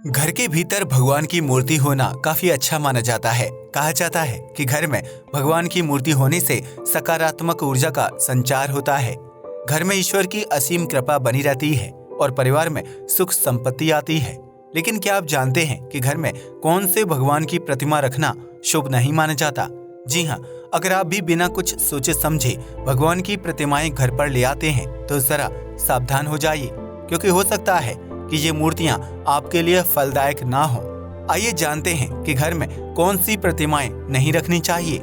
घर के भीतर भगवान की मूर्ति होना काफी अच्छा माना जाता है। कहा जाता है कि घर में भगवान की मूर्ति होने से सकारात्मक ऊर्जा का संचार होता है। घर में ईश्वर की असीम कृपा बनी रहती है और परिवार में सुख संपत्ति आती है। लेकिन क्या आप जानते हैं कि घर में कौन से भगवान की प्रतिमा रखना शुभ नहीं माना जाता? जी हाँ, अगर आप भी बिना कुछ सोचे समझे भगवान की प्रतिमाएं घर पर ले आते हैं तो जरा सावधान हो जाइए, क्योंकि हो सकता है कि ये मूर्तियां आपके लिए फलदायक ना हो। आइए जानते हैं कि घर में कौन सी प्रतिमाएं नहीं रखनी चाहिए।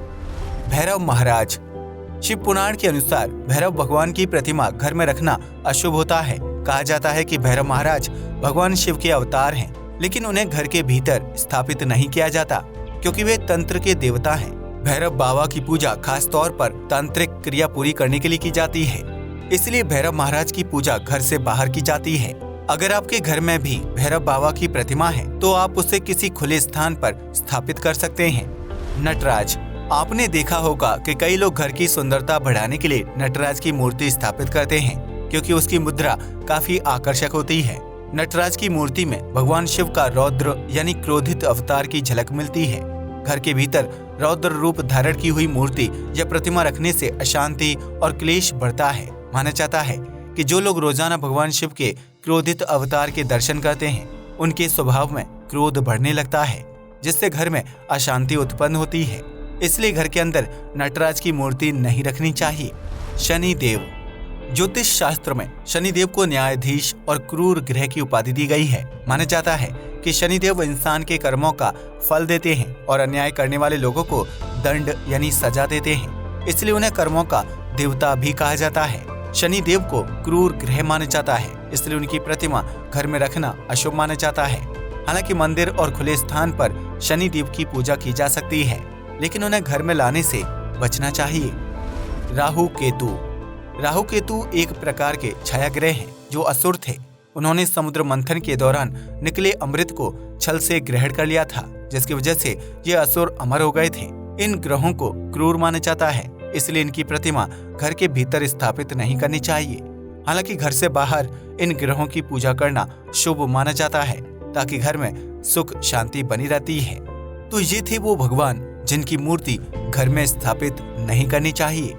भैरव महाराज। शिव पुराण के अनुसार भैरव भगवान की प्रतिमा घर में रखना अशुभ होता है। कहा जाता है कि भैरव महाराज भगवान शिव के अवतार हैं, लेकिन उन्हें घर के भीतर स्थापित नहीं किया जाता, क्योंकि वे तंत्र के देवता हैं। भैरव बाबा की पूजा खास तौर पर तांत्रिक क्रिया पूरी करने के लिए की जाती है, इसलिए भैरव महाराज की पूजा घर से बाहर की जाती है। अगर आपके घर में भी भैरव बाबा की प्रतिमा है तो आप उसे किसी खुले स्थान पर स्थापित कर सकते हैं। नटराज। आपने देखा होगा कि कई लोग घर की सुंदरता बढ़ाने के लिए नटराज की मूर्ति स्थापित करते हैं, क्योंकि उसकी मुद्रा काफी आकर्षक होती है। नटराज की मूर्ति में भगवान शिव का रौद्र यानी क्रोधित अवतार की झलक मिलती है। घर के भीतर रौद्र रूप धारण की हुई मूर्ति या प्रतिमा रखने से अशांति और क्लेश बढ़ता है। माना जाता है कि जो लोग रोजाना भगवान शिव के क्रोधित अवतार के दर्शन करते हैं, उनके स्वभाव में क्रोध बढ़ने लगता है, जिससे घर में अशांति उत्पन्न होती है। इसलिए घर के अंदर नटराज की मूर्ति नहीं रखनी चाहिए। शनि देव। ज्योतिष शास्त्र में शनि देव को न्यायाधीश और क्रूर ग्रह की उपाधि दी गई है। माना जाता है कि शनि देव इंसान के कर्मों का फल देते हैं और अन्याय करने वाले लोगों को दंड यानी सजा देते हैं, इसलिए उन्हें कर्मों का देवता भी कहा जाता है। शनि देव को क्रूर ग्रह माना जाता है, इसलिए उनकी प्रतिमा घर में रखना अशुभ माना जाता है। हालांकि मंदिर और खुले स्थान पर शनि देव की पूजा की जा सकती है, लेकिन उन्हें घर में लाने से बचना चाहिए। राहु केतु। राहु केतु एक प्रकार के छाया ग्रह हैं जो असुर थे। उन्होंने समुद्र मंथन के दौरान निकले अमृत को छल से ग्रहण कर लिया था, जिसकी वजह से ये असुर अमर हो गए थे। इन ग्रहों को क्रूर माना जाता है, इसलिए इनकी प्रतिमा घर के भीतर स्थापित नहीं करनी चाहिए। हालांकि घर से बाहर इन ग्रहों की पूजा करना शुभ माना जाता है, ताकि घर में सुख शांति बनी रहती है। तो ये थे वो भगवान जिनकी मूर्ति घर में स्थापित नहीं करनी चाहिए।